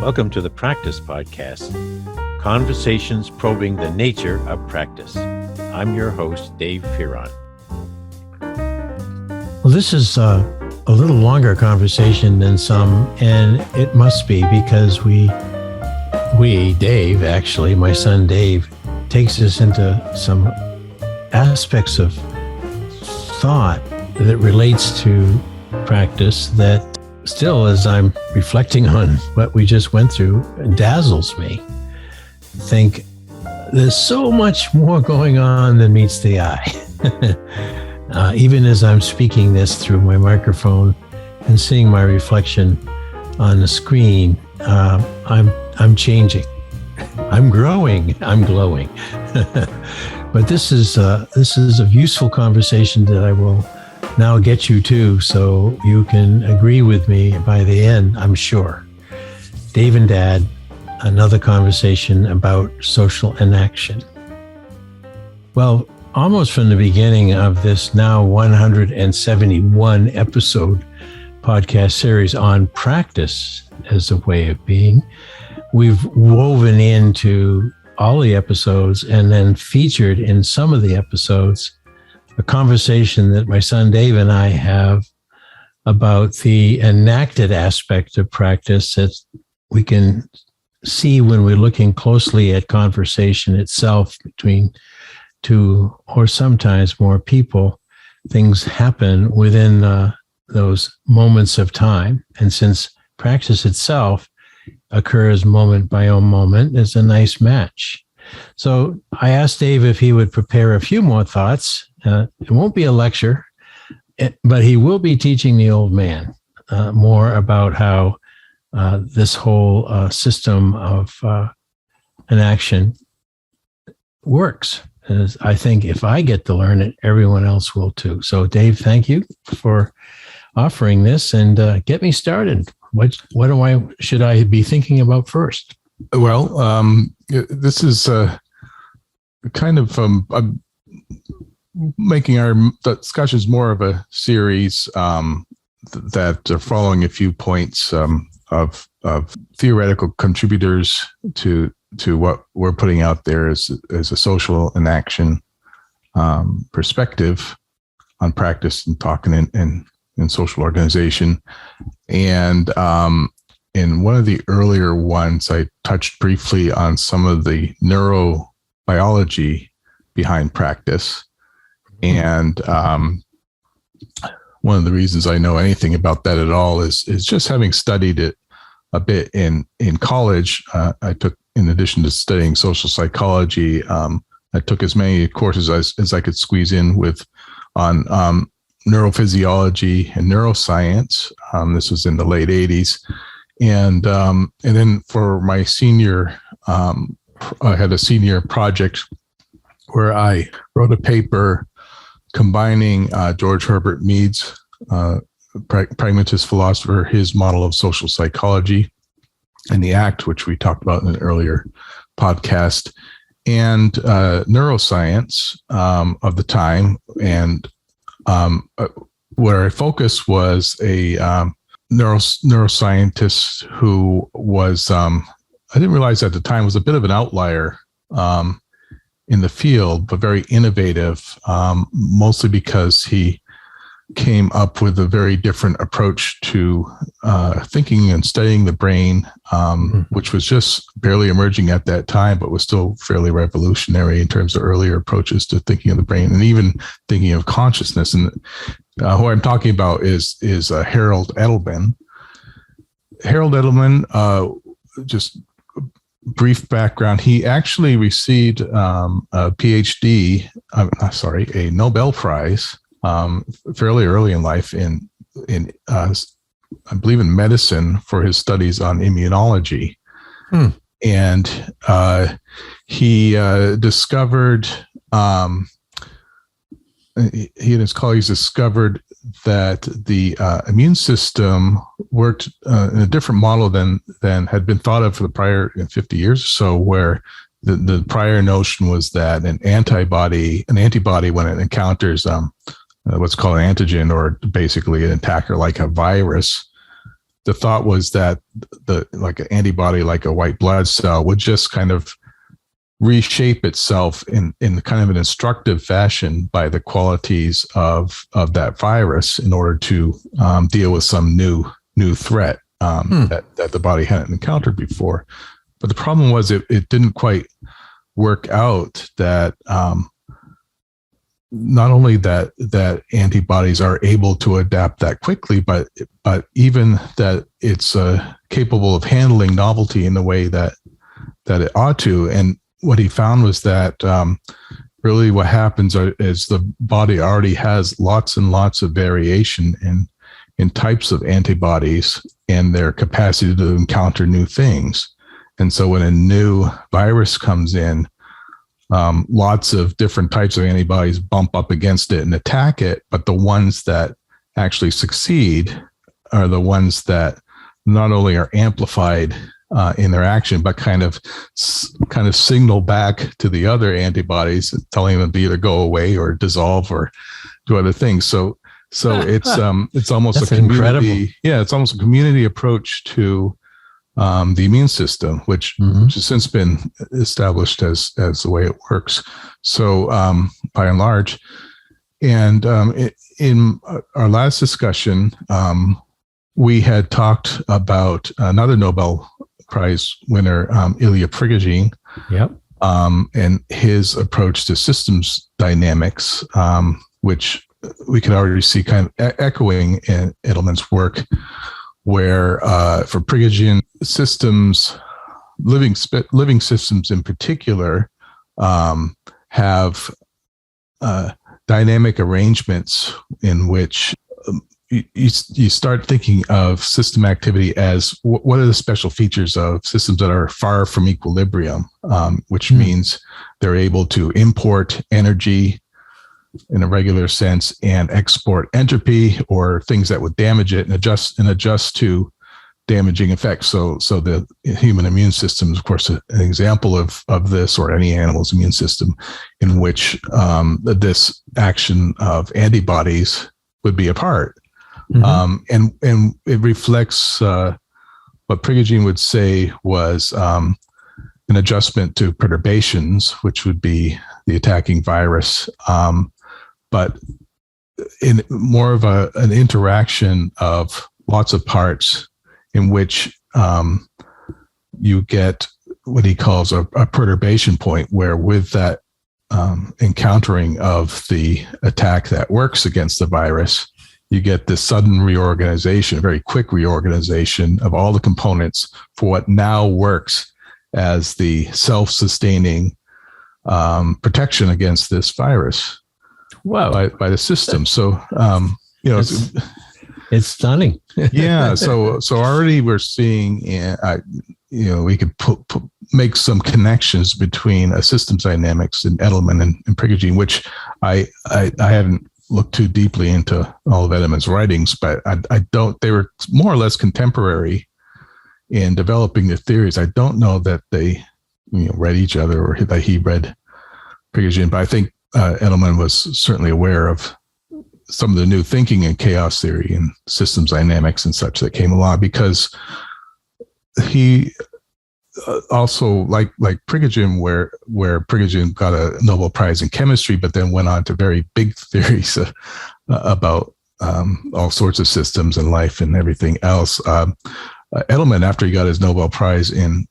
Welcome to the Practice Podcast, conversations probing the nature of practice. I'm your host, Dave Fearon. Well, this is a little longer conversation than some, and it must be because Dave, actually, my son Dave, takes us into some aspects of thought that relates to practice that still, as I'm reflecting on what we just went through, dazzles me. Think there's so much more going on than meets the eye. Even as I'm speaking this through my microphone and seeing my reflection on the screen, I'm changing. I'm growing. I'm glowing. But this is a useful conversation that I will now get you to, so you can agree with me by the end, I'm sure. Dave and Dad, another conversation about social inaction. Well, almost from the beginning of this now 171 episode podcast series on practice as a way of being, we've woven into all the episodes and then featured in some of the episodes a conversation that my son Dave and I have about the enacted aspect of practice that we can see when we're looking closely at conversation itself between two or sometimes more people. Things happen within those moments of time. And since practice itself occurs moment by moment, it's a nice match. So I asked Dave if he would prepare a few more thoughts. It won't be a lecture, but he will be teaching the old man more about how this whole system of enaction works. As I think if I get to learn it, everyone else will too. So Dave, thank you for offering this, and get me started. What should I be thinking about first? Well, this is kind of making our discussions more of a series that are following a few points of theoretical contributors to what we're putting out there as a social inaction perspective on practice and talking in social organization. And in one of the earlier ones, I touched briefly on some of the neurobiology behind practice. And one of the reasons I know anything about that at all is just having studied it a bit in college. I took, in addition to studying social psychology, I took as many courses as I could squeeze in on neurophysiology and neuroscience. This was in the late 80s. And then for my senior, I had a senior project where I wrote a paper combining George Herbert Mead's pragmatist philosopher, his model of social psychology, and the ACT, which we talked about in an earlier podcast, and neuroscience of the time. And where I focused was a neuroscientist who was, I didn't realize at the time, was a bit of an outlier in the field, but very innovative, mostly because he came up with a very different approach to thinking and studying the brain, which was just barely emerging at that time, but was still fairly revolutionary in terms of earlier approaches to thinking of the brain and even thinking of consciousness. And who I'm talking about is Harold Edelman. Harold Edelman, just brief background, he actually received a PhD, a Nobel Prize fairly early in life in I believe in medicine for his studies on immunology. And he discovered, he and his colleagues discovered that the immune system worked in a different model than had been thought of for the prior 50 years or so, where the prior notion was that an antibody, when it encounters what's called an antigen, or basically an attacker like a virus, the thought was that like an antibody, like a white blood cell, would just kind of reshape itself in kind of an instructive fashion by the qualities of that virus in order to deal with some new threat that the body hadn't encountered before. But the problem was it didn't quite work out that not only that antibodies are able to adapt that quickly, but even that it's capable of handling novelty in the way that it ought to. And what he found was that really what happens is the body already has lots and lots of variation in types of antibodies and their capacity to encounter new things. And so when a new virus comes in, lots of different types of antibodies bump up against it and attack it. But the ones that actually succeed are the ones that not only are amplified in their action, but kind of signal back to the other antibodies, telling them to either go away or dissolve or do other things. So it's almost That's a community. incredible. Yeah, it's almost a community approach to the immune system, which has since been established as the way it works. So by and large, and in our last discussion, we had talked about another Nobel Prize winner, Ilya Prigogine, and his approach to systems dynamics, which we could already see kind of echoing in Edelman's work, where for Prigogine, systems, living systems in particular, have dynamic arrangements in which you start thinking of system activity as what are the special features of systems that are far from equilibrium, which means they're able to import energy in a regular sense and export entropy or things that would damage it and adjust to damaging effects. So the human immune system is, of course, an example of this, or any animal's immune system, in which this action of antibodies would be a part. And it reflects what Prigogine would say was an adjustment to perturbations, which would be the attacking virus, but in more of an interaction of lots of parts in which you get what he calls a perturbation point, where with that encountering of the attack that works against the virus, you get this sudden reorganization, a very quick reorganization of all the components for what now works as the self-sustaining protection against this virus. Wow. By the system. So, it's stunning. Yeah. So already we're seeing, we could make some connections between systems dynamics in Edelman and Prigogine, which I haven't looked too deeply into all of Edelman's writings, but they were more or less contemporary in developing the theories. I don't know that they, read each other or that he read Prigogine, but I think Edelman was certainly aware of some of the new thinking in chaos theory and systems dynamics and such that came along, because he also, like Prigogine, where Prigogine got a Nobel Prize in chemistry, but then went on to very big theories about all sorts of systems and life and everything else. Edelman, after he got his Nobel Prize in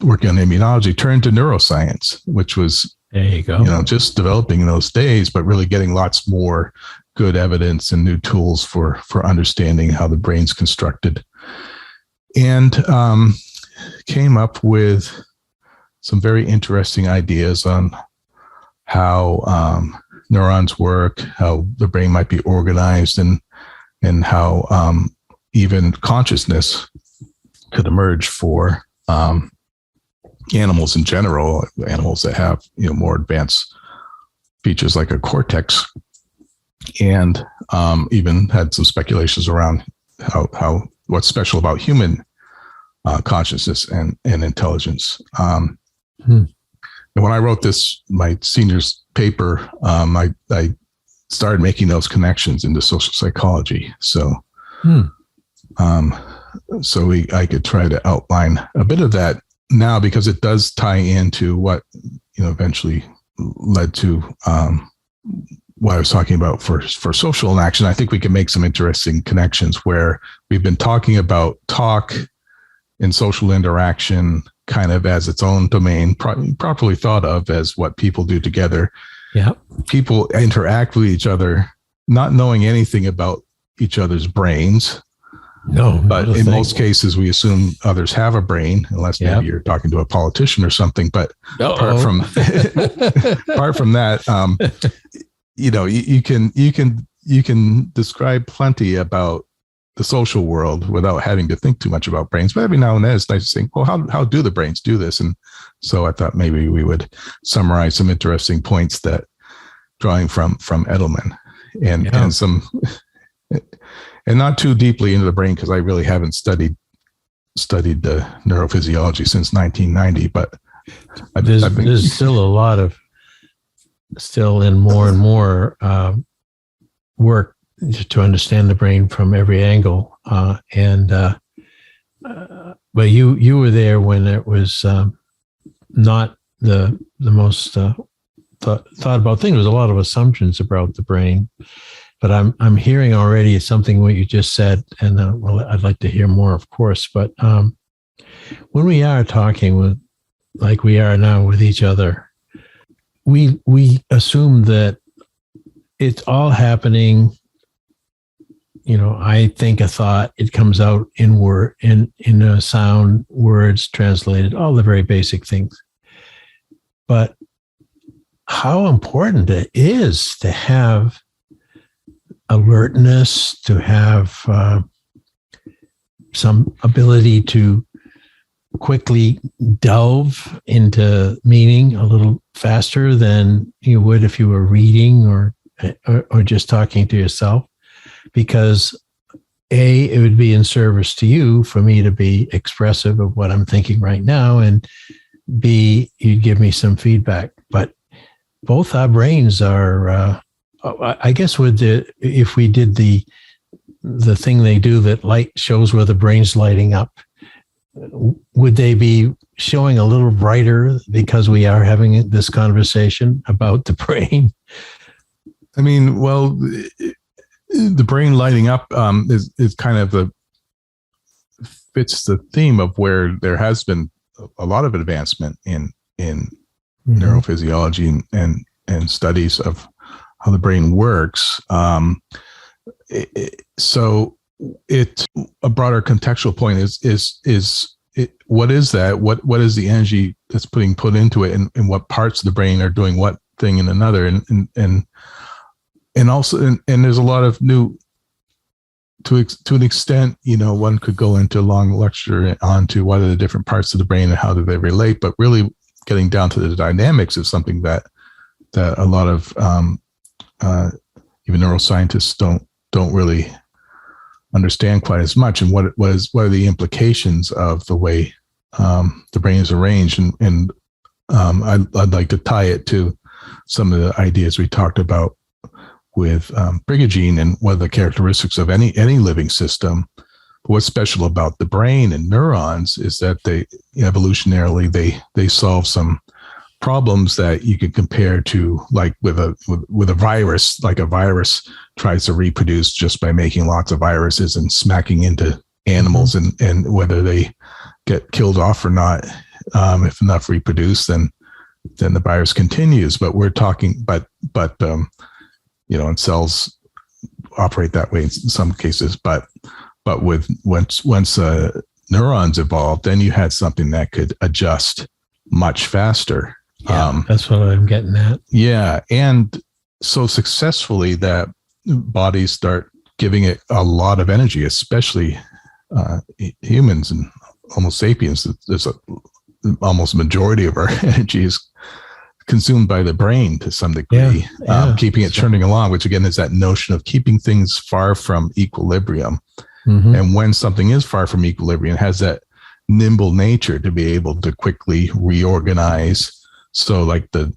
working on immunology, turned to neuroscience, which was, there you go, just developing in those days, but really getting lots more good evidence and new tools for understanding how the brain's constructed. And came up with some very interesting ideas on how neurons work, how the brain might be organized, and how even consciousness could emerge for animals in general, animals that have more advanced features like a cortex, and even had some speculations around how what's special about human consciousness and intelligence. And when I wrote my senior's paper, I started making those connections into social psychology. So So I could try to outline a bit of that now, because it does tie into what eventually led to what I was talking about for social inaction. I think we can make some interesting connections where we've been talking about talk and social interaction kind of as its own domain, properly thought of as what people do together. Yeah. People interact with each other, not knowing anything about each other's brains. No, but in most cases, we assume others have a brain, unless maybe you're talking to a politician or something. But apart from that, you can describe plenty about the social world without having to think too much about brains. But every now and then, it's nice to think, well, how do the brains do this? And so I thought maybe we would summarize some interesting points that drawing from Edelman and some. And not too deeply into the brain, because I really haven't studied the neurophysiology since 1990. But there's still a lot of and more work to understand the brain from every angle. But you were there when it was not the most thought about thing. There was a lot of assumptions about the brain. But I'm hearing already something what you just said, and I'd like to hear more, of course. But when we are talking like we are now with each other, we assume that it's all happening. I think a thought, it comes out in a sound, words translated, all the very basic things. But how important it is to have alertness, to have some ability to quickly delve into meaning a little faster than you would if you were reading or just talking to yourself, because it would be in service to you for me to be expressive of what I'm thinking right now, and B, you'd give me some feedback. But both our brains are I guess if we did the thing they do that light shows where the brain's lighting up, would they be showing a little brighter because we are having this conversation about the brain? I mean, well, the brain lighting up is kind of fits the theme of where there has been a lot of advancement in neurophysiology and studies of how the brain works. So a broader contextual point is what is that? What is the energy that's put into it, and what parts of the brain are doing what thing in another, and also there's a lot of new, to an extent, one could go into a long lecture onto what are the different parts of the brain and how do they relate, but really getting down to the dynamics is something that a lot of even neuroscientists don't really understand quite as much, and what are the implications of the way the brain is arranged, and I'd like to tie it to some of the ideas we talked about with Brigogine and what are the characteristics of any living system. But what's special about the brain and neurons is that they evolutionarily they solve some problems that you could compare to, like with a virus. Like a virus tries to reproduce just by making lots of viruses and smacking into animals, and whether they get killed off or not, if enough reproduce, then the virus continues. But we're talking, and cells operate that way in some cases. But once neurons evolved, then you had something that could adjust much faster. Yeah, that's what I'm getting at. Yeah, and so successfully that bodies start giving it a lot of energy, especially humans and Homo sapiens. There's almost majority of our energy is consumed by the brain to some degree, keeping it churning along, which again is that notion of keeping things far from equilibrium. And when something is far from equilibrium, it has that nimble nature to be able to quickly reorganize. So like the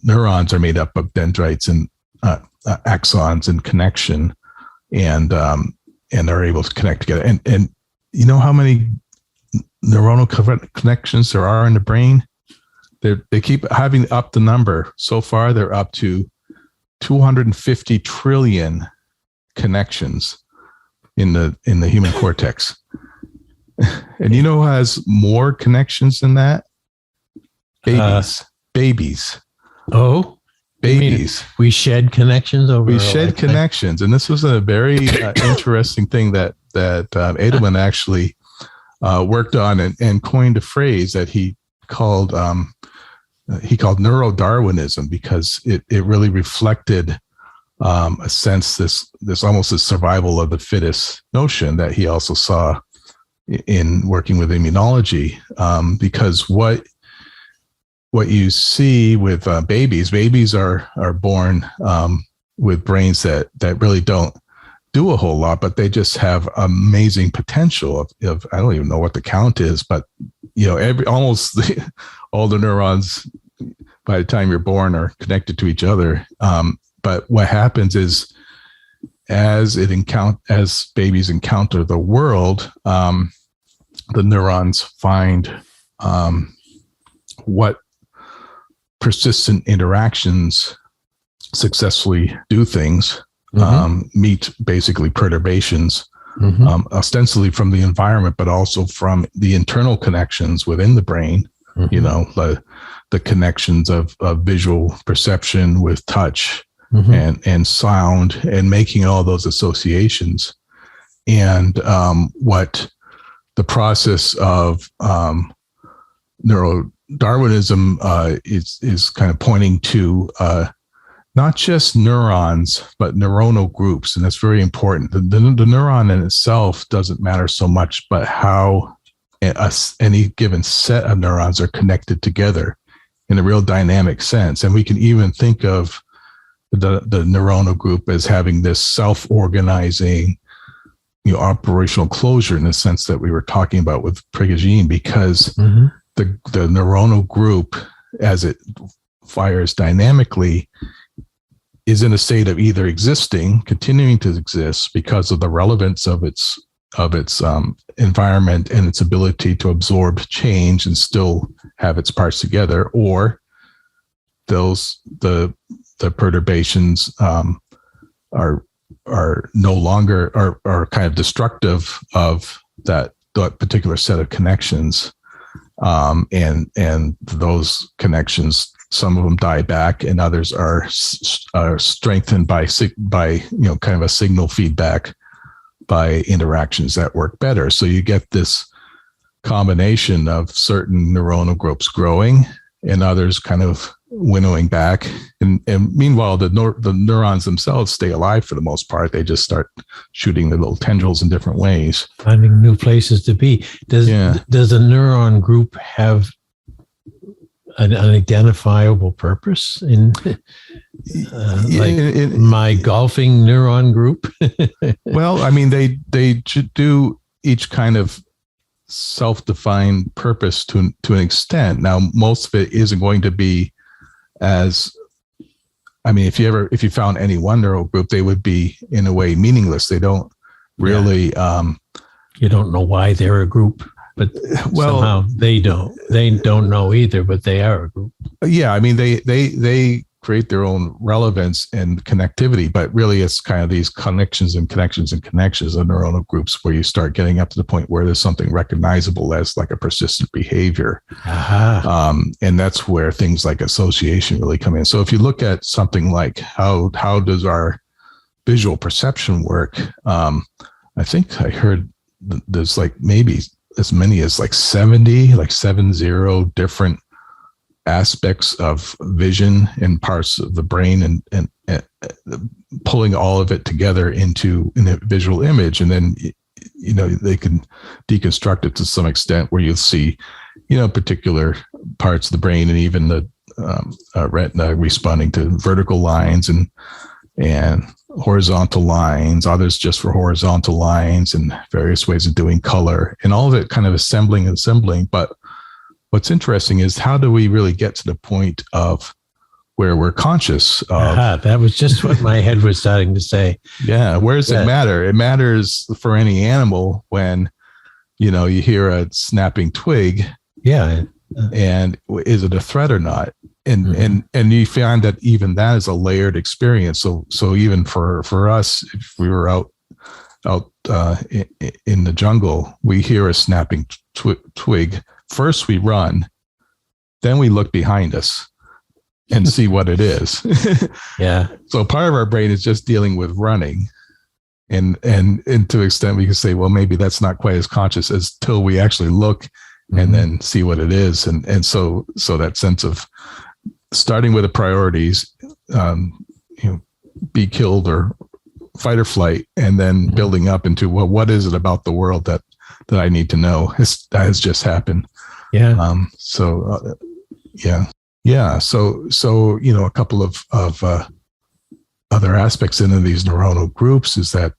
neurons are made up of dendrites and axons and connection. And are able to connect together. And you know how many neuronal connections there are in the brain? They keep having up the number. So far, they're up to 250 trillion connections in the human cortex. And you know who has more connections than that? Babies. Oh, babies. We shed connections over. We shed connections, and this was a very interesting thing that Edelman actually worked on and coined a phrase that he called neuro-Darwinism, because it really reflected a sense, this almost a survival of the fittest notion that he also saw in working with immunology, because what you see with babies are born with brains that really don't do a whole lot, but they just have amazing potential of I don't even know what the count is, but almost all the neurons by the time you're born are connected to each other. But what happens is, as babies encounter the world, the neurons find what persistent interactions successfully do things, meet basically perturbations, ostensibly from the environment, but also from the internal connections within the brain, the connections of visual perception with touch and sound, and making all those associations. And what the process of neuro-Darwinism is kind of pointing to, not just neurons, but neuronal groups. And that's very important. The neuron in itself doesn't matter so much, but how any given set of neurons are connected together in a real dynamic sense. And we can even think of the neuronal group as having this self-organizing, operational closure, in the sense that we were talking about with Prigogine, because the neuronal group, as it fires dynamically, is in a state of either continuing to exist because of the relevance of its environment and its ability to absorb change and still have its parts together, or the perturbations are no longer are kind of destructive of that particular set of connections, and those connections, some of them die back, and others are strengthened by kind of a signal feedback by interactions that work better. So you get this combination of certain neuronal groups growing and others kind of winnowing back. And meanwhile, the neurons themselves stay alive for the most part. They just start shooting their little tendrils in different ways, finding new places to be. Does a neuron group have an identifiable purpose in my golfing neuron group? Well, I mean, they do each kind of self-defined purpose to an extent. Now, most of it isn't going to be if you found any one neural group, they would be in a way meaningless. They don't really, you don't know why they're a group, but somehow they don't know either, but they are a group. Yeah. I mean, they create their own relevance and connectivity, but really it's kind of these connections of neuronal groups where you start getting up to the point where there's something recognizable as like a persistent behavior. And that's where things like association really come in. So if you look at something like how does our visual perception work? I think I heard there's like maybe as many as like 70 different aspects of vision and parts of the brain, and pulling all of it together in a visual image. And then, they can deconstruct it to some extent where you'll see, particular parts of the brain and even the retina responding to vertical lines and horizontal lines, others just for horizontal lines, and various ways of doing color, and all of it kind of assembling. But what's interesting is, how do we really get to the point of where we're conscious of. That was just what my head was starting to say. Yeah. Where does it matter? It matters for any animal when, you hear a snapping twig. Yeah. And is it a threat or not? And you find that even that is a layered experience. So even for us, if we were out in the jungle, we hear a snapping twig. First we run, then we look behind us and see what it is. Yeah. So part of our brain is just dealing with running. And to an extent we can say, well, maybe that's not quite as conscious as till we actually look and then see what it is. And so that sense of starting with the priorities, be killed or fight or flight, and then building up into, well, what is it about the world that I need to know that has just happened? Yeah. Yeah. So, a couple of other aspects into these neuronal groups is that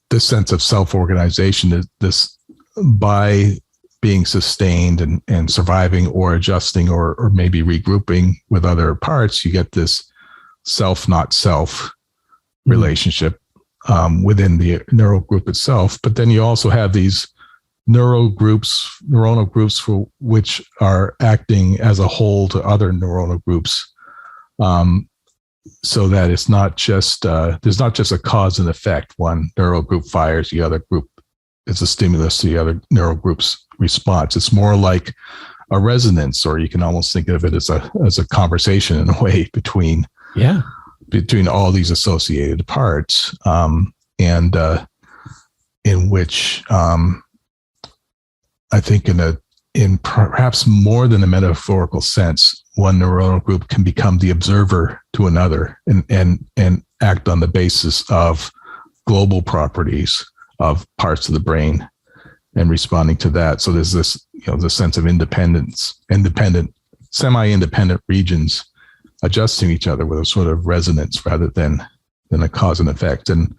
this sense of self-organization is this by being sustained and surviving or adjusting or maybe regrouping with other parts, you get this self, not self relationship within the neural group itself. But then you also have these neuronal groups for which are acting as a whole to other neuronal groups. So that it's not just, there's not just a cause and effect. One neural group fires, the other group is a stimulus to the other neural group's response. It's more like a resonance, or you can almost think of it as a conversation in a way between all these associated parts, and in which I think in perhaps more than a metaphorical sense, one neuronal group can become the observer to another and act on the basis of global properties of parts of the brain and responding to that. So there's this, the sense of semi-independent regions adjusting each other with a sort of resonance rather than a cause and effect. And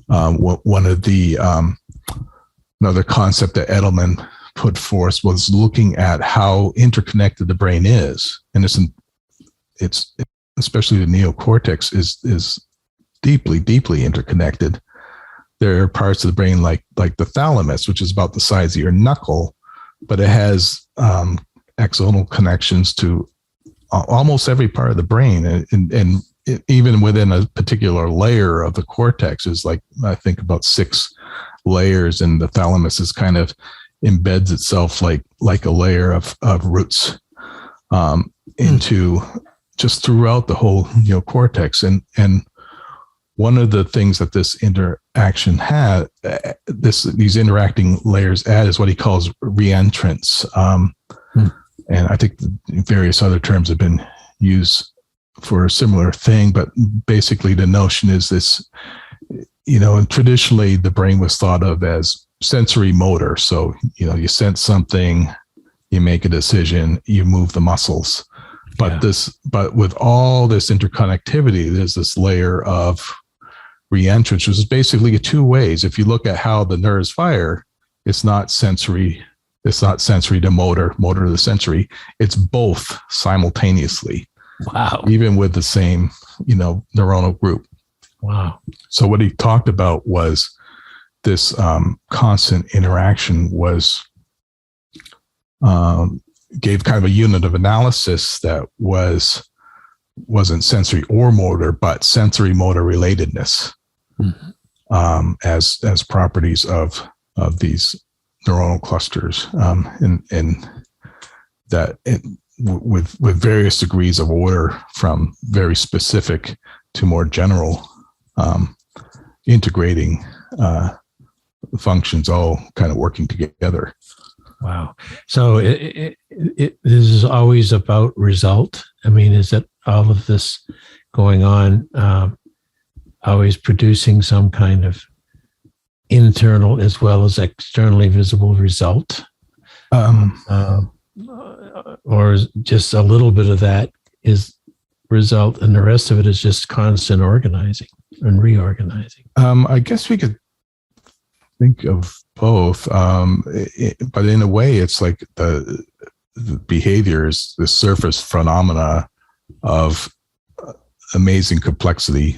one of the another concept that Edelman put forth was looking at how interconnected the brain is, and it's especially the neocortex is deeply interconnected. There are parts of the brain like the thalamus, which is about the size of your knuckle, but it has axonal connections to almost every part of the brain, and even within a particular layer of the cortex is like, I think about 6 layers, and the thalamus is kind of embeds itself like a layer of roots into just throughout the whole cortex. And one of the things that this interaction had, these interacting layers add, is what he calls reentrance. And I think various other terms have been used for a similar thing, but basically the notion is this, and traditionally the brain was thought of as sensory motor. So, you sense something, you make a decision, you move the muscles. But with all this interconnectivity, there's this layer of reentrance, which is basically 2 ways. If you look at how the nerves fire, it's not sensory to motor to the sensory. It's both simultaneously. Wow. Even with the same, neuronal group. Wow. So what he talked about was this constant interaction gave kind of a unit of analysis that wasn't sensory or motor, but sensory motor relatedness as properties of these neuronal clusters, and that with various degrees of order, from very specific to more general, integrating functions all kind of working together. Wow. So this is always about result. I mean, is that all of this going on, always producing some kind of internal as well as externally visible result? Or just a little bit of that is result and the rest of it is just constant organizing and reorganizing? I guess we could think of both, but in a way it's like the behavior is the surface phenomena of amazing complexity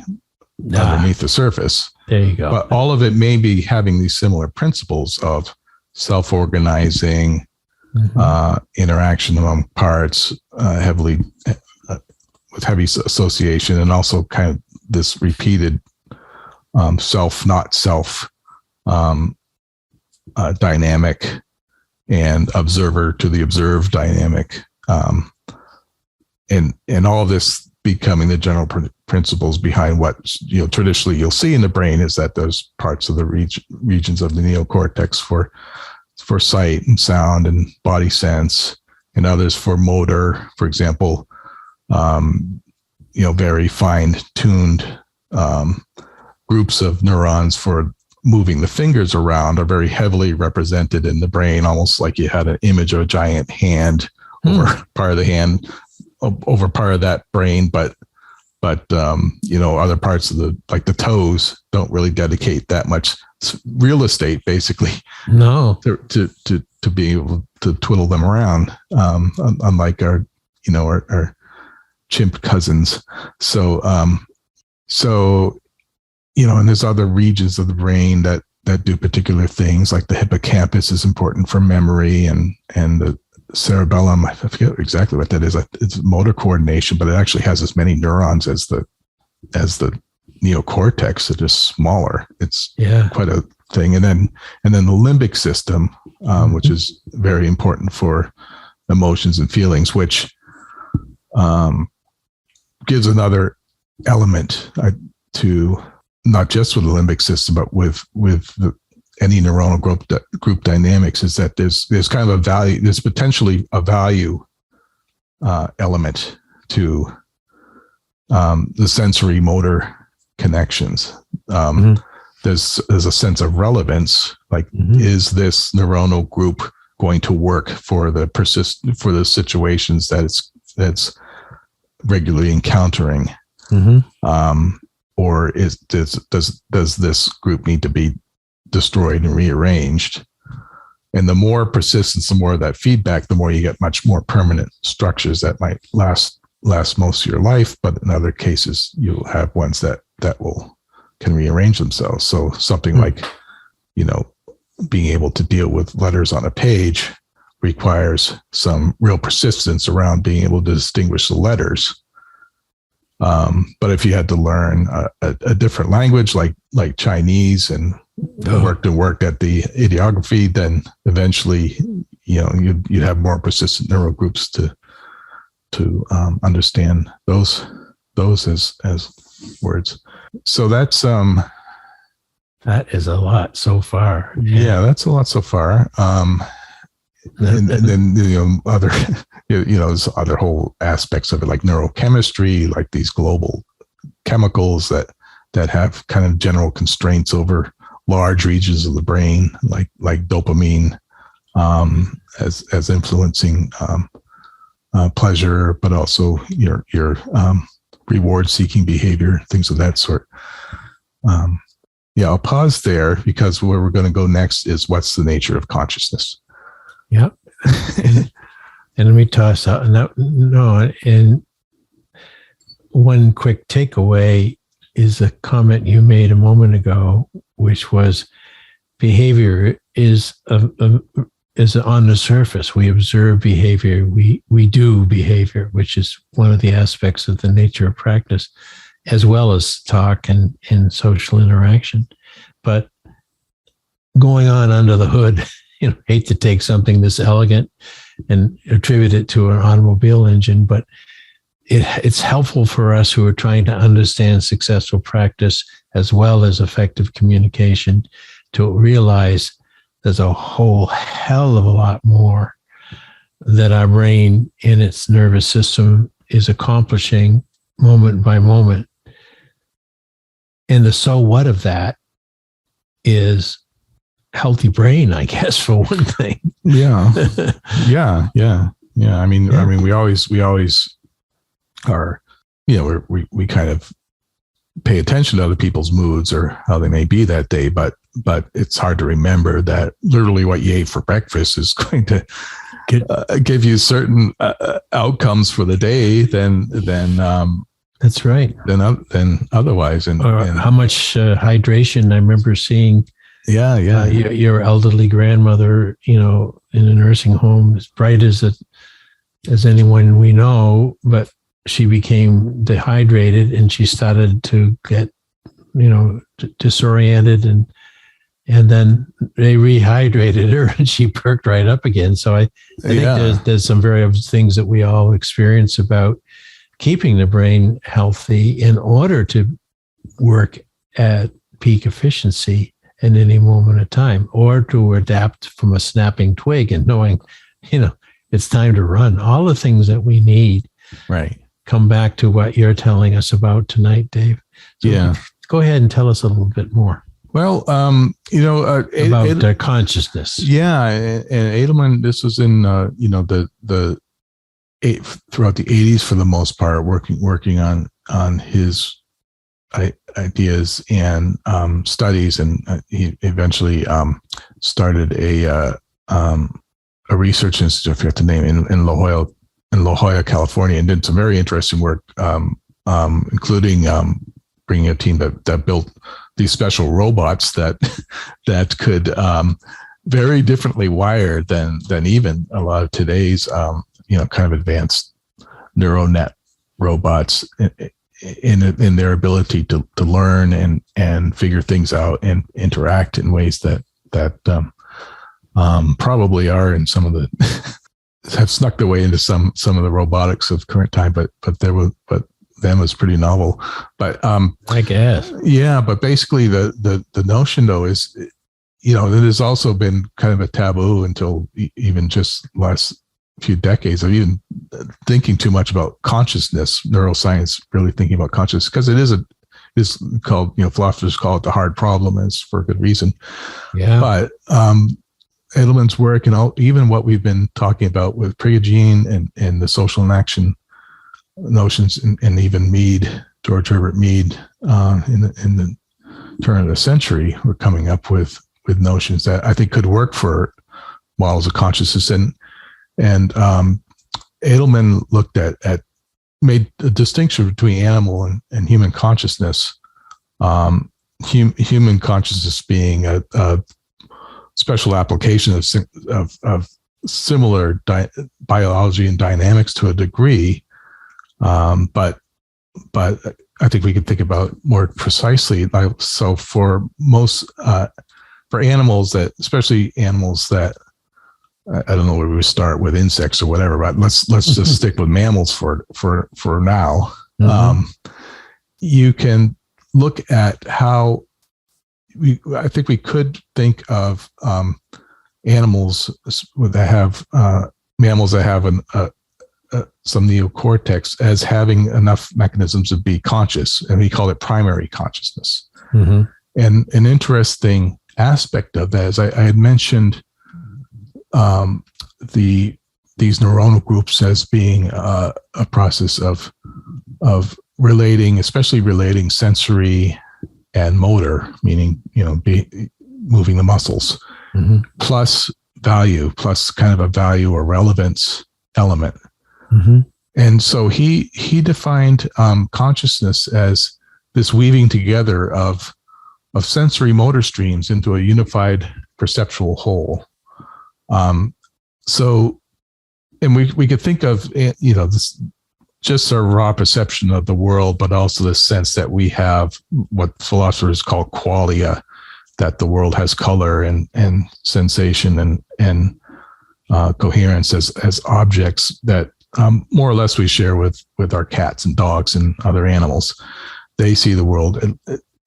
underneath the surface. There you go. But all of it may be having these similar principles of self-organizing, interaction among parts, with heavy association, and also kind of this repeated self, not self dynamic, and observer to the observed dynamic, and all of this becoming the general principles behind what traditionally you'll see in the brain is that those parts of the regions of the neocortex for sight and sound and body sense, and others for motor, for example, very fine-tuned groups of neurons for moving the fingers around are very heavily represented in the brain, almost like you had an image of a giant hand over part of the hand, over part of that brain, but other parts of the toes don't really dedicate that much real estate, basically. No, to be able to twiddle them around, unlike our chimp cousins. So and there's other regions of the brain that do particular things, like the hippocampus is important for memory, and the cerebellum, I forget exactly what that is. It's motor coordination, but it actually has as many neurons as the neocortex. It's just smaller. It's quite a thing. And then the limbic system, which is very important for emotions and feelings, which gives another element to not just with the limbic system, but with any neuronal group dynamics, is that there's kind of a value, there's potentially a value element to the sensory motor connections. There's a sense of relevance, like is this neuronal group going to work for the situations that it's regularly encountering, or does this group need to be destroyed and rearranged? And the more persistence, the more of that feedback, the more you get much more permanent structures that might last most of your life. But in other cases, you'll have ones that can rearrange themselves. So something like, being able to deal with letters on a page requires some real persistence around being able to distinguish the letters. But if you had to learn a different language like Chinese and worked at the ideography, then eventually, you'd have more persistent neural groups to understand those as words. So that's that is a lot so far. Yeah, that's a lot so far. And then other there's other whole aspects of it, like neurochemistry, like these global chemicals that have kind of general constraints over large regions of the brain, like dopamine, as influencing pleasure, but also your reward-seeking behavior, things of that sort. I'll pause there, because where we're going to go next is what's the nature of consciousness. Yep. And let me toss out. And one quick takeaway is a comment you made a moment ago, which was behavior is on the surface. We observe behavior. We do behavior, which is one of the aspects of the nature of practice, as well as talk and social interaction. But going on under the hood, hate to take something this elegant and attribute it to an automobile engine, but it's helpful for us who are trying to understand successful practice as well as effective communication to realize there's a whole hell of a lot more that our brain in its nervous system is accomplishing moment by moment. And the so what of that is healthy brain, I guess, for one thing. Yeah. I mean, we always are, we kind of pay attention to other people's moods or how they may be that day, but it's hard to remember that literally what you ate for breakfast is going to give you certain outcomes for the day than That's right. than otherwise. And how much hydration I remember seeing. Your elderly grandmother, in a nursing home, as bright as anyone we know, but she became dehydrated and she started to get, disoriented, and then they rehydrated her and she perked right up again. So I think there's some very things that we all experience about keeping the brain healthy in order to work at peak efficiency in any moment of time, or to adapt from a snapping twig and knowing, it's time to run. All the things that we need, right, come back to what you're telling us about tonight, Dave. So go ahead and tell us a little bit more. Well, about consciousness. Yeah, and Edelman, this was in throughout the 80s for the most part, working on his ideas and studies, and he eventually started a research institute, I forget the name, in La Jolla, California, and did some very interesting work, including bringing a team that built these special robots that could very differently wire than even a lot of today's kind of advanced neural net robots in their ability to learn and figure things out and interact in ways that probably are in some of the have snuck their way into some of the robotics of current time, but them was pretty novel. But I guess, but basically the notion though is, it has also been kind of a taboo until even just last few decades of even thinking too much about consciousness, neuroscience, really thinking about consciousness, because it is called, philosophers call it the hard problem, and it's for good reason. Yeah. But Edelman's work and even what we've been talking about with Prigogine and the social enaction notions, and even George Herbert Mead, in the turn of the century, were coming up with notions that I think could work for models of consciousness. And Edelman looked made a distinction between animal and human consciousness. Human consciousness being a special application of similar biology and dynamics to a degree, but I think we could think about more precisely. So for most for animals especially animals that, I don't know where we start with insects or whatever, but let's just stick with mammals for now. Mm-hmm. You can look at how I think we could think of animals that have mammals that have some neocortex as having enough mechanisms to be conscious, and we call it primary consciousness. Mm-hmm. And an interesting aspect of that is I had mentioned these neuronal groups as being a process of relating, especially relating sensory and motor, meaning moving the muscles, mm-hmm. plus value, plus kind of a value or relevance element. Mm-hmm. And so he defined consciousness as this weaving together of sensory motor streams into a unified perceptual whole. And we could think of, this just our raw perception of the world, but also the sense that we have what philosophers call qualia, that the world has color and sensation and coherence as objects that more or less we share with our cats and dogs and other animals. They see the world.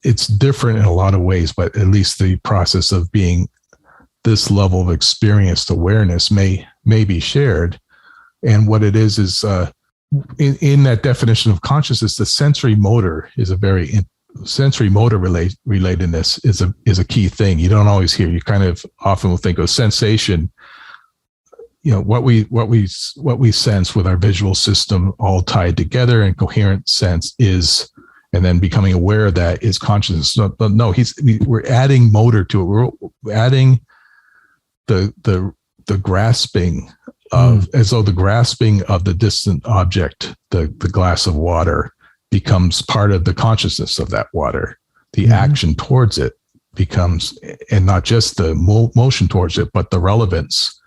It's different in a lot of ways, but at least the process of being this level of experienced awareness may be shared. And what it is in that definition of consciousness, the sensory motor is sensory motor relatedness is a key thing. You don't always hear. You kind of often will think of sensation, what we sense with our visual system all tied together, and coherent sense is, and then becoming aware of that is consciousness. But no, we're adding motor to it. We're adding the grasping of, as though the grasping of the distant object, the glass of water, becomes part of the consciousness of that water. The action towards it becomes, and not just the motion towards it, but the relevance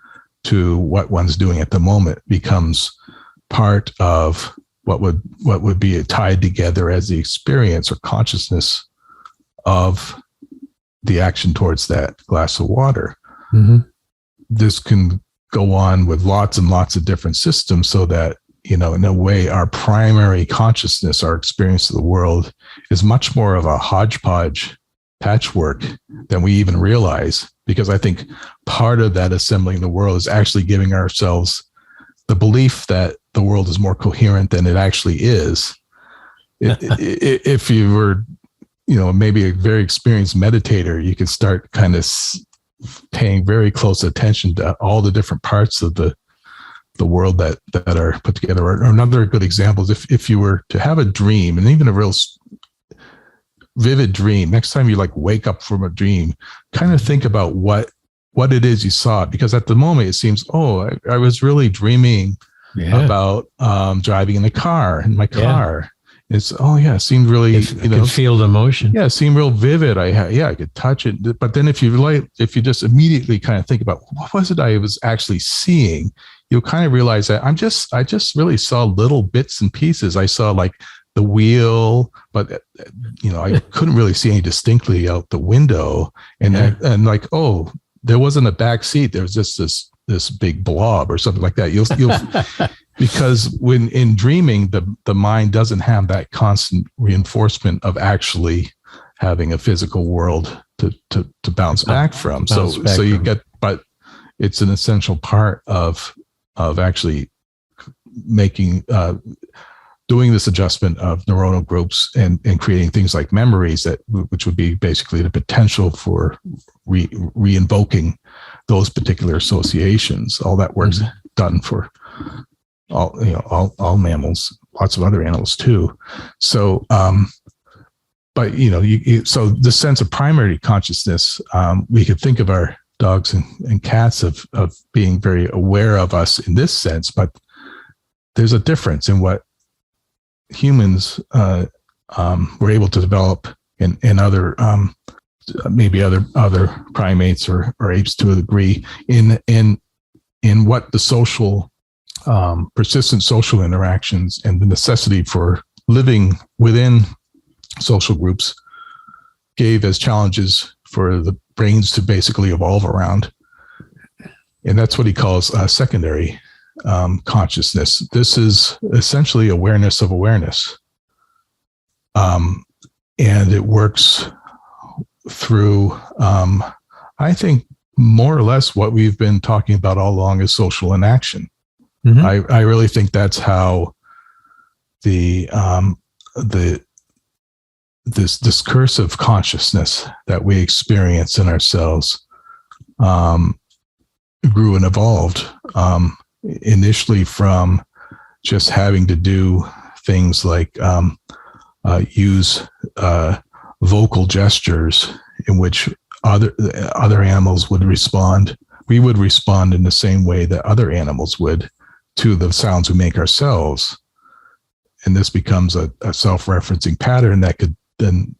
to what one's doing at the moment becomes part of what would be tied together as the experience or consciousness of the action towards that glass of water. This can go on with lots and lots of different systems, so that, in a way, our primary consciousness, our experience of the world, is much more of a hodgepodge patchwork than we even realize. Because I think part of that assembling the world is actually giving ourselves the belief that the world is more coherent than it actually is. If you were, maybe a very experienced meditator, you could start kind of paying very close attention to all the different parts of the world that are put together. Or another good example is if you were to have a dream, and even a real vivid dream, next time you wake up from a dream, kind of think about what it is you saw. Because at the moment it seems, I was really dreaming about driving in my car. It's, it seemed really, you could feel the emotion. Yeah, it seemed real vivid. I could touch it. But then if you just immediately kind of think about what was it I was actually seeing, you'll kind of realize that I just really saw little bits and pieces. I saw the wheel, but I couldn't really see any distinctly out the window. And there wasn't a back seat. There was just this big blob or something like that. You'll because when in dreaming, the mind doesn't have that constant reinforcement of actually having a physical world to bounce back from. But it's an essential part of actually making doing this adjustment of neuronal groups and creating things like memories, which would be basically the potential for re-invoking those particular associations. All that work's done for all mammals, lots of other animals too. So, but so the sense of primary consciousness, we could think of our dogs and cats of being very aware of us in this sense, but there's a difference in what humans were able to develop in other maybe other primates or apes to a degree in what the social persistent social interactions and the necessity for living within social groups gave as challenges for the brains to basically evolve around. And that's what he calls secondary consciousness. This is essentially awareness of awareness. And it works through, I think, more or less what we've been talking about all along is social inaction. I really think that's how this discursive consciousness that we experience in ourselves grew and evolved, initially from just having to do things like use vocal gestures in which other animals would respond. We would respond in the same way that other animals would to the sounds we make ourselves. And this becomes a self-referencing pattern that could then,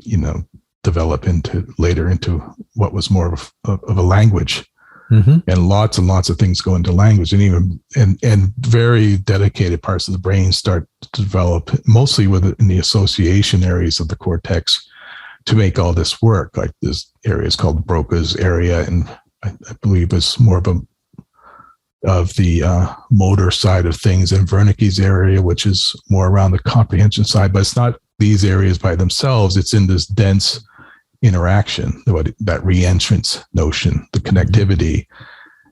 develop later into what was more of a language. And lots of things go into language, and very dedicated parts of the brain start to develop, mostly in the association areas of the cortex, to make all this work. Like this area is called Broca's area, and I believe it's more of the motor side of things, and Wernicke's area, which is more around the comprehension side. But it's not these areas by themselves. It's in this dense interaction, that reentrance notion, the connectivity.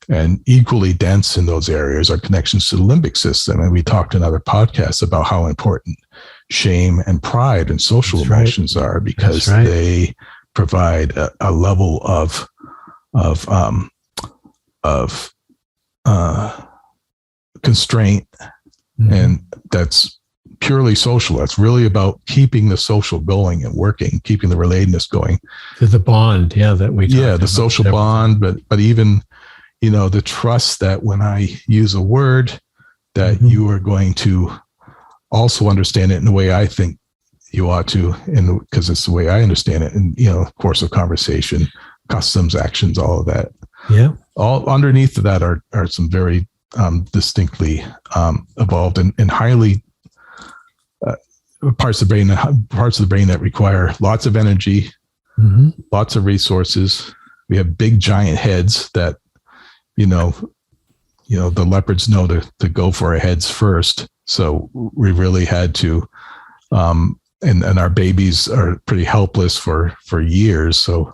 And equally dense in those areas are connections to the limbic system. And we talked in other podcasts about how important shame and pride and social emotions are, because they provide a level of constraint, and that's purely social. That's really about keeping the social going and working, keeping the relatedness going. The bond, that we talked about. The social bond, but even the trust that when I use a word, that you are going to also understand it in the way I think you ought to, and because it's the way I understand it, and course of conversation, customs, actions, all of that. Yeah. All underneath of that are some very distinctly evolved and highly parts of the brain that require lots of energy, lots of resources. We have big giant heads that, the leopards know to go for our heads first. So we really had to, and our babies are pretty helpless for years. So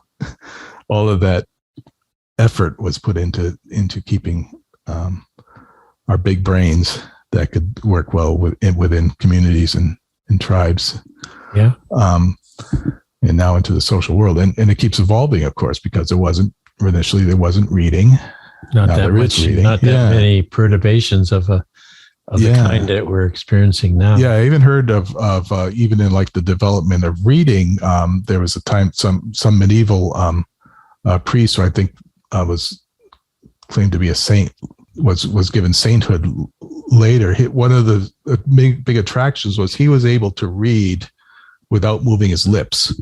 all of that effort was put into keeping our big brains that could work well within communities and tribes. Yeah. And now into the social world. And it keeps evolving, of course, because there wasn't reading. Not that many perturbations of the kind that we're experiencing now. Yeah, I even heard of even in like the development of reading, there was a time some medieval priest, who I think was claimed to be a saint, was given sainthood later. One of the big attractions was he was able to read without moving his lips.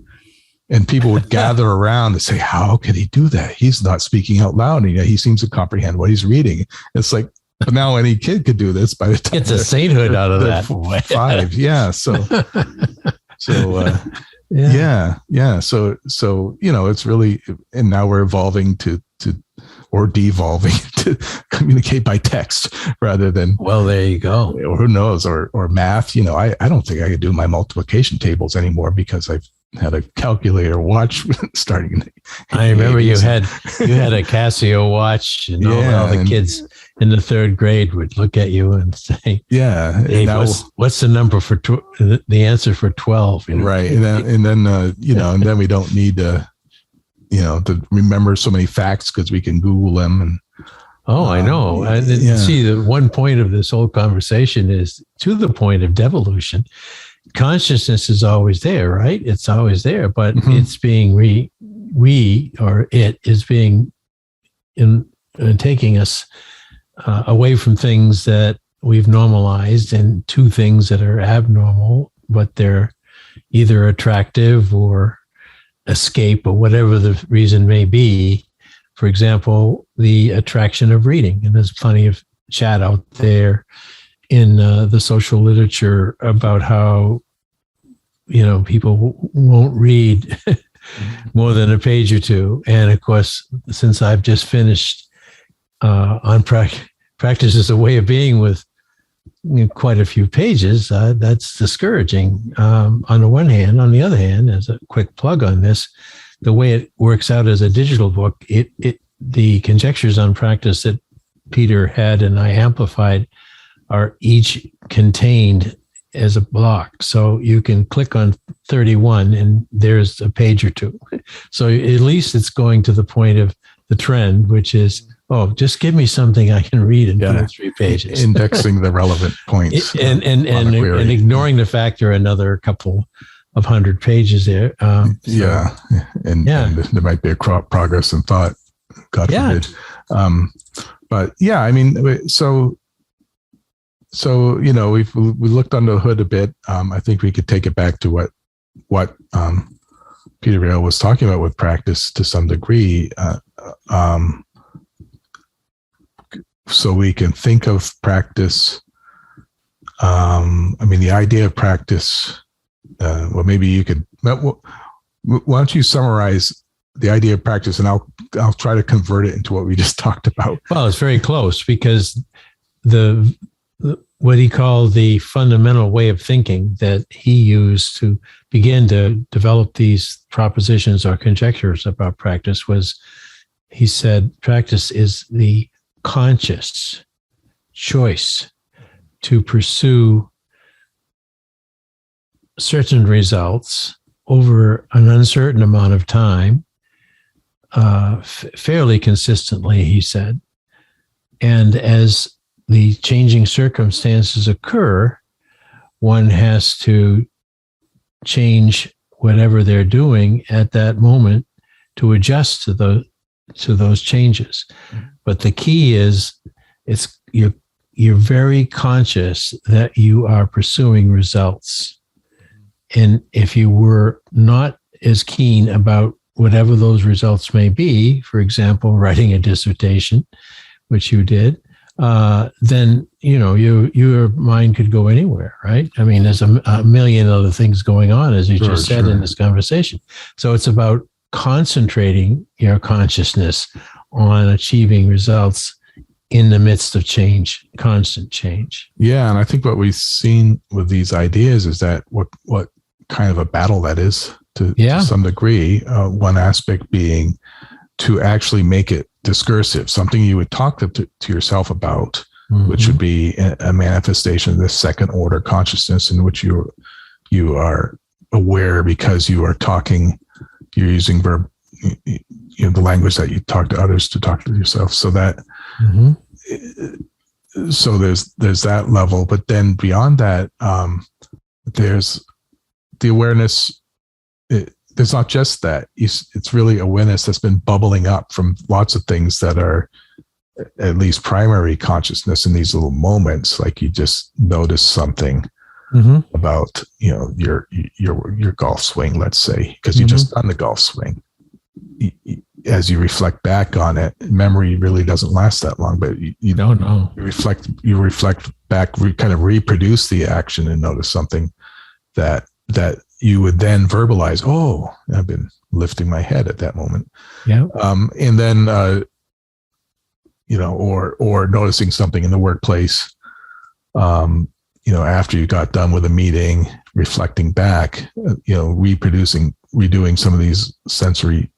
And people would gather around and say, how can he do that? He's not speaking out loud. And he seems to comprehend what he's reading. It's like, but now any kid could do this by the time it's a sainthood out of that. 5. Yeah. So yeah. So, it's really, and now we're evolving or devolving to communicate by text rather than, well, there you go. Or who knows, or math. I don't think I could do my multiplication tables anymore because I've had a calculator watch starting in the I remember 80s. you had a Casio watch, and all the kids in the 3rd grade would look at you and say, "Hey, what's the number for the answer for 12?" Right, and then we don't need to remember so many facts because we can Google them. And I know. See, the one point of this whole conversation is to the point of devolution. Consciousness is always there, right? It's always there, but it's being it is being taking us away from things that we've normalized and to things that are abnormal, but they're either attractive or escape or whatever the reason may be. For example, the attraction of reading. And there's plenty of chat out there in the social literature about how, people won't read more than a page or two. And of course, since I've just finished on Practice is a Way of Being with quite a few pages, that's discouraging on the one hand. On the other hand, as a quick plug on this, the way it works out as a digital book, the conjectures on practice that Peter had and I amplified are each contained as a block. So you can click on 31 and there's a page or two. So at least it's going to the point of the trend, which is, just give me something I can read in 2 or 3 pages. Indexing the relevant points. and ignoring the fact there are another couple of 100 pages there. And there might be a progress in thought, God forbid. But yeah, I mean, so we looked under the hood a bit. I think we could take it back to what Peter Vail was talking about with practice to some degree. So we can think of practice. The idea of practice. Maybe you could. Why don't you summarize the idea of practice, and I'll try to convert it into what we just talked about. Well, it's very close because what he called the fundamental way of thinking that he used to begin to develop these propositions or conjectures about practice was, he said, practice is the conscious choice to pursue certain results over an uncertain amount of time, fairly consistently, he said. And as the changing circumstances occur, one has to change whatever they're doing at that moment to adjust to those changes. But the key is you're very conscious that you are pursuing results. And if you were not as keen about whatever those results may be, for example, writing a dissertation, which you did, then your mind could go anywhere, right? I mean, there's a million other things going on, as you just said in this conversation. So it's about concentrating your consciousn't on achieving results in the midst of change, constant change. Yeah, and I think what we've seen with these ideas is that what kind of a battle that is to some degree. One aspect being to actually make it discursive, something you would talk to yourself about, which would be a manifestation of this second order consciousness in which you are aware because you are talking, you're using verb, the language that you talk to others to talk to yourself. So that, so there's that level, but then beyond that, there's the awareness. There's not just that. It's really awareness that's been bubbling up from lots of things that are at least primary consciousness in these little moments. Like you just notice something about, your golf swing, let's say, because you just done the golf swing. As you reflect back on it, memory really doesn't last that long, but you don't know. You reflect back, kind of reproduce the action and notice something that you would then verbalize. Oh, I've been lifting my head at that moment. Yeah. And then, or noticing something in the workplace, after you got done with a meeting, reflecting back, redoing some of these sensory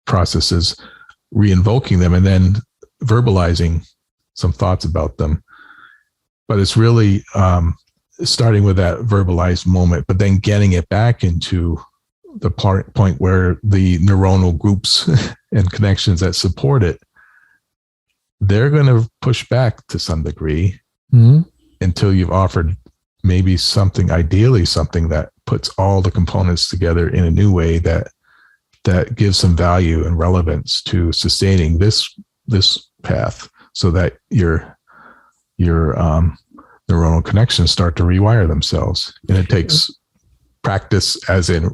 processes, re-invoking them, and then verbalizing some thoughts about them. But it's really starting with that verbalized moment, but then getting it back into the point where the neuronal groups and connections that support it, they're going to push back to some degree until you've offered maybe ideally something that puts all the components together in a new way that gives some value and relevance to sustaining this path, so that your neuronal connections start to rewire themselves. And it takes practice, as in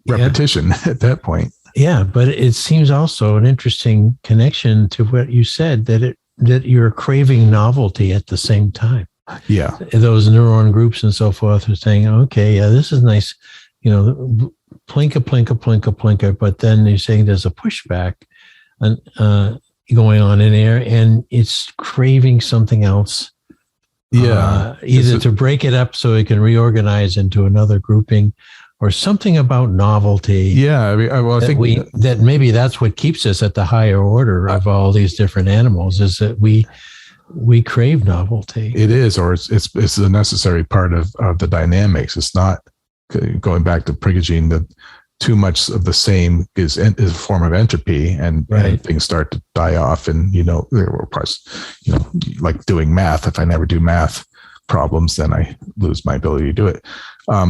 repetition at that point. Yeah, but it seems also an interesting connection to what you said, that you're craving novelty at the same time. Yeah. Those neuron groups and so forth are saying, okay, yeah, this is nice, plinka, plinka, plinka, plinka, but then you're saying there's a pushback going on in there, and it's craving something else. Yeah. Either to break it up so it can reorganize into another grouping, or something about novelty. Yeah. I think that maybe that's what keeps us at the higher order of all these different animals, is that we crave novelty. It is, or it's a necessary part of the dynamics. It's not, going back to Prigogine, that too much of the same is a form of entropy, and things start to die off. And, there were parts, like doing math. If I never do math problems, then I lose my ability to do it. So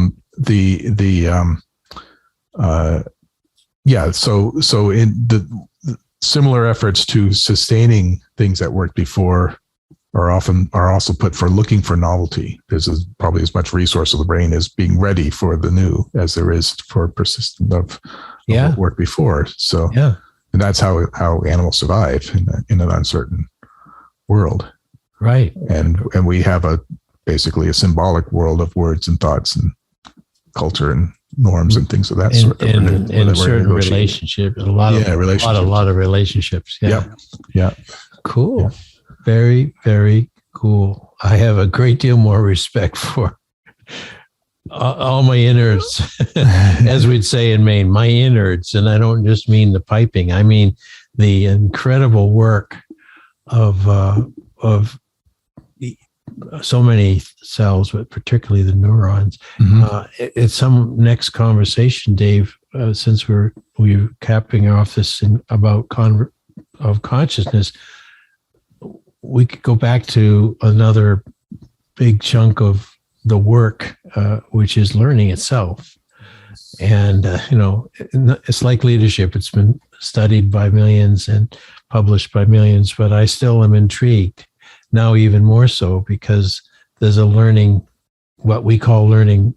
in the similar efforts to sustaining things that worked before are also put for looking for novelty. There's probably as much resource of the brain as being ready for the new as there is for persistence of what worked before. So, and that's how animals survive in an uncertain world. Right. And we have basically a symbolic world of words and thoughts and culture and norms and things of that sort. And certain relationships, a lot of relationships. Yeah. Yeah. Cool. Yeah. Very, very cool. I have a great deal more respect for all my innards, as we'd say in Maine, my innards. And I don't just mean the piping. I mean the incredible work of so many cells, but particularly the neurons. It's some next conversation, Dave, since we're capping off this about of consciousness, we could go back to another big chunk of the work, which is learning itself. And, it's like leadership. It's been studied by millions and published by millions, but I still am intrigued now, even more so, because there's a learning what we call learning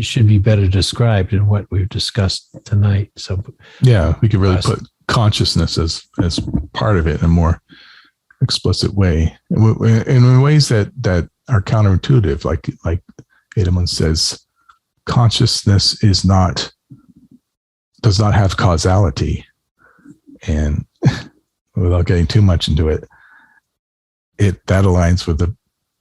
should be better described in what we've discussed tonight. So yeah, we could really put consciousness as part of it in a more explicit way, in ways that are counterintuitive. Like Edelman says, consciousness does not have causality, and without getting too much into it, that aligns with the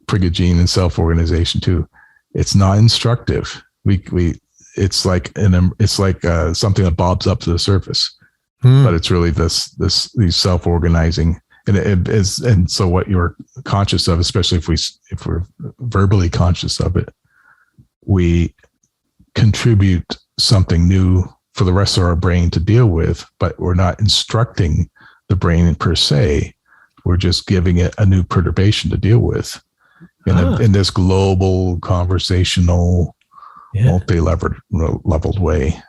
Prigogine and self-organization too. It's not instructive. It's like something that bobs up to the surface, but it's really these self-organizing, and so what you're conscious of, especially if we're verbally conscious of it, we contribute something new for the rest of our brain to deal with, but we're not instructing the brain per se. We're just giving it a new perturbation to deal with in this global, conversational, multi-leveled way.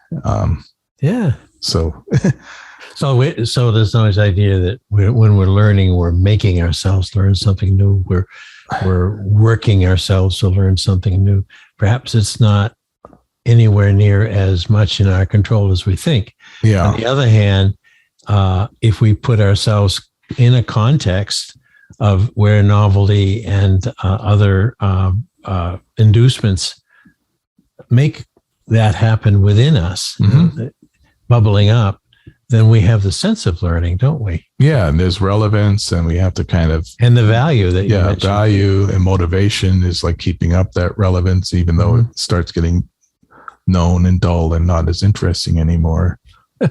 So there's always idea that when we're learning, we're making ourselves learn something new. We're working ourselves to learn something new. Perhaps it's not anywhere near as much in our control as we think. Yeah. On the other hand, if we put ourselves in a context of where novelty and other inducements make that happen within us, bubbling up, then we have the sense of learning, don't we? Yeah, and there's relevance, and we have to and the value that you mentioned. Value and motivation is like keeping up that relevance, even though it starts getting known and dull and not as interesting anymore.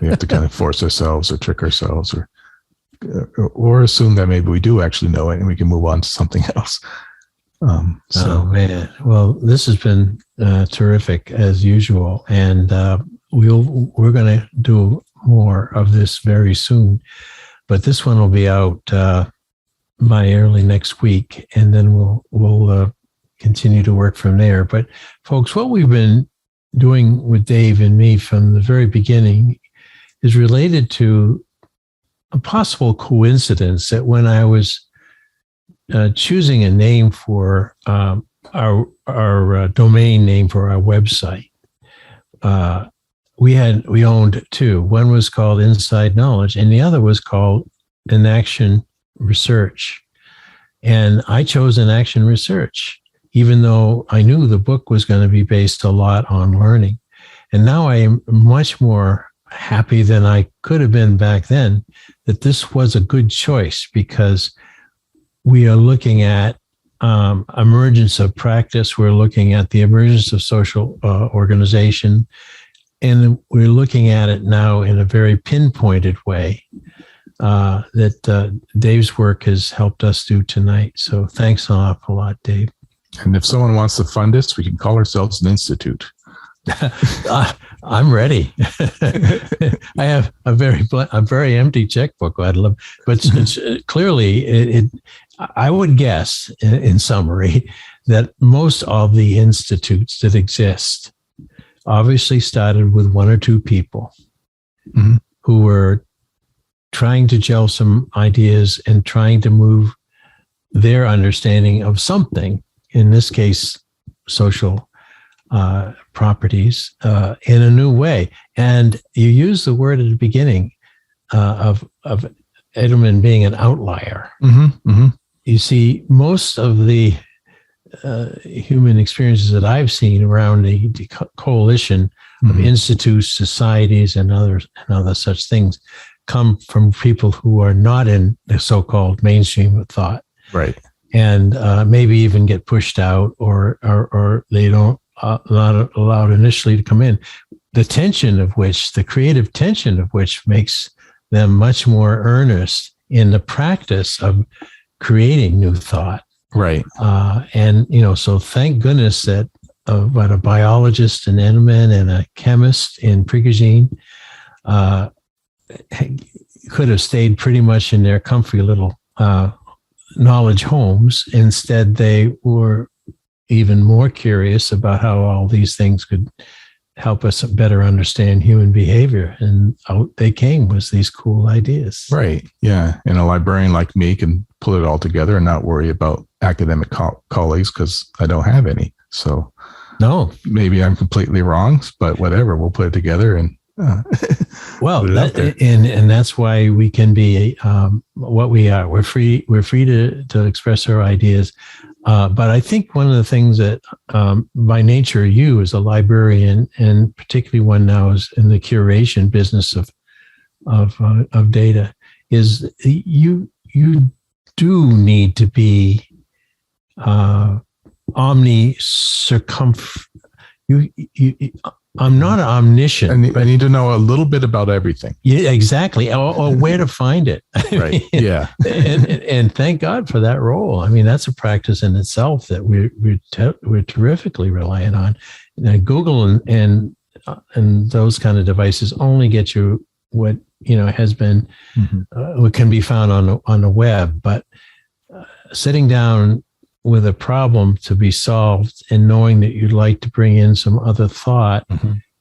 We have to kind of force ourselves or trick ourselves or assume that maybe we do actually know it and we can move on to something else. Oh man. Well, this has been terrific as usual. And we're going to do more of this very soon, but this one will be out by early next week. And then we'll continue to work from there. But folks, what we've been doing with Dave and me from the very beginning is related to a possible coincidence that when I was choosing a name for our domain name for our website, we owned two. One was called Inside Knowledge, and the other was called Enaction Research. And I chose Enaction Research, even though I knew the book was going to be based a lot on learning. And now I am much more happy than I could have been back then that this was a good choice, because we are looking at emergence of practice. We're looking at the emergence of social organization, and we're looking at it now in a very pinpointed way that Dave's work has helped us do tonight. So thanks an awful lot, Dave. And if someone wants to fund us, we can call ourselves an institute. I'm ready. I have a very empty checkbook. I'd love, but clearly, I would guess, in summary, that most of the institutes that exist obviously started with one or two people who were trying to gel some ideas and trying to move their understanding of something, in this case, social properties, in a new way. And you used the word at the beginning of Edelman being an outlier. You see, most of the human experiences that I've seen around the coalition of institutes, societies, and other such things come from people who are not in the so-called mainstream of thought, right? And maybe even get pushed out, or they don't not allowed initially to come in. The creative tension of which makes them much more earnest in the practice of creating new thought. Right. And, so thank goodness that a biologist in Edelman and a chemist in Prigogine could have stayed pretty much in their comfy little knowledge homes. Instead, they were even more curious about how all these things could help us better understand human behavior. And out they came was these cool ideas. Right. Yeah. And a librarian like me can pull it all together and not worry about academic colleagues, because I don't have any. So No. maybe I'm completely wrong, but whatever, we'll put it together and Well, put it out there. and that's why we can be what we are. We're free. We're free to express our ideas. But I think one of the things that, by nature, you as a librarian, and particularly one now is in the curation business of data, is you do need to be I'm not omniscient. I need to know a little bit about everything. Yeah, exactly. Or where to find it. Right. Yeah. and thank God for that role. I mean, that's a practice in itself that we're terrifically reliant on. And Google and those kind of devices only get you what has been what can be found on the web. But sitting down with a problem to be solved and knowing that you'd like to bring in some other thought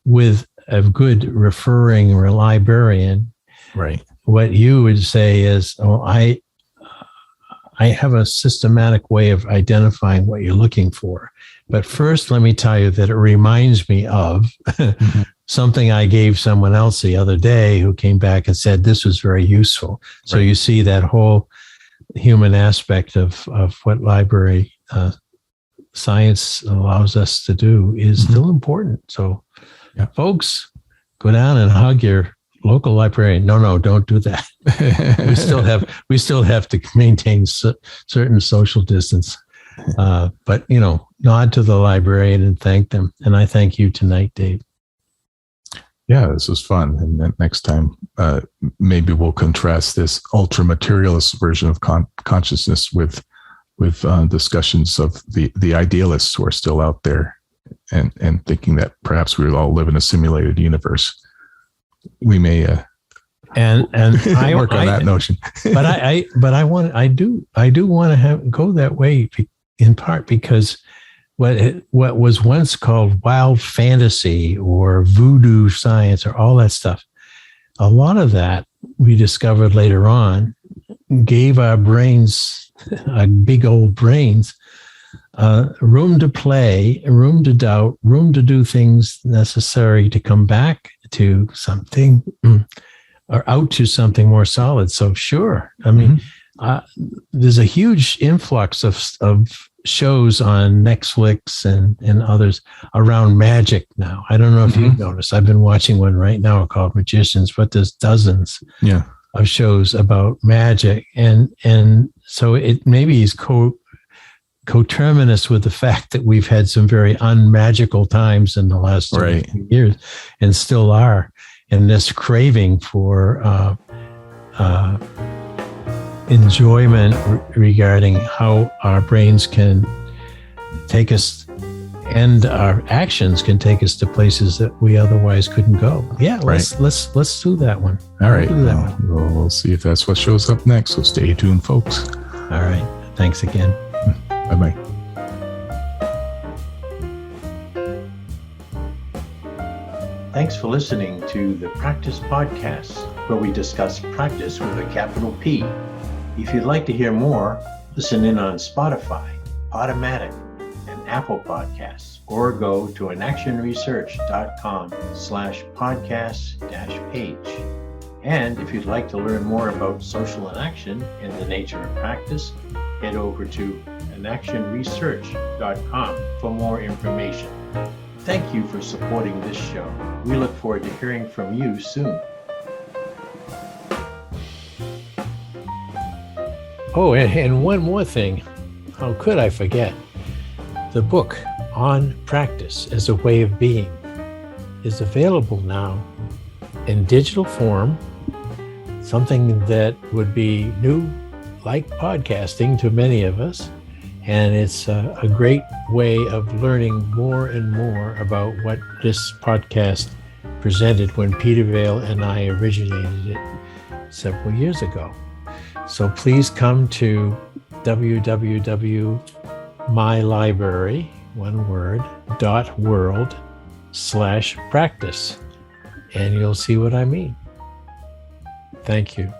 with a good referring librarian, right? What you would say is, "Oh, I have a systematic way of identifying what you're looking for. But first, let me tell you that it reminds me of something I gave someone else the other day who came back and said this was very useful." So you see that whole human aspect of what library science allows us to do is still important. So, folks, go down and hug your local librarian. No, don't do that. we still have to maintain certain social distance. But nod to the librarian and thank them. And I thank you tonight, Dave. Yeah, this was fun. And then next time, maybe we'll contrast this ultra materialist version of consciousness with discussions of the idealists who are still out there and thinking that perhaps we all live in a simulated universe. We may and I work on that notion. but I do want to go that way in part because what was once called wild fantasy or voodoo science or all that stuff, a lot of that we discovered later on gave our brains, our big old brains, room to play, room to doubt, room to do things necessary to come back to something or out to something more solid. So sure, I mean, there's a huge influx of shows on Netflix and others around magic now. I don't know if you've noticed. I've been watching one right now called Magicians, but there's dozens of shows about magic. And so it maybe is coterminous with the fact that we've had some very unmagical times in the last few years and still are. And this craving for enjoyment regarding how our brains can take us and our actions can take us to places that we otherwise couldn't go. Yeah, let's do that one. All right. We'll see if that's what shows up next. So stay tuned, folks. All right. Thanks again. Bye-bye. Thanks for listening to the Practice Podcast, where we discuss practice with a capital P. If you'd like to hear more, listen in on Spotify, Podomatic, and Apple Podcasts, or go to enactionresearch.com/podcast-page. And if you'd like to learn more about social enaction and the nature of practice, head over to enactionresearch.com for more information. Thank you for supporting this show. We look forward to hearing from you soon. Oh, and one more thing. How could I forget? The book on practice as a way of being is available now in digital form, something that would be new, like podcasting to many of us. And it's a great way of learning more and more about what this podcast presented when Peter Vale and I originated it several years ago. So please come to mylibrary.world/practice, and you'll see what I mean. Thank you.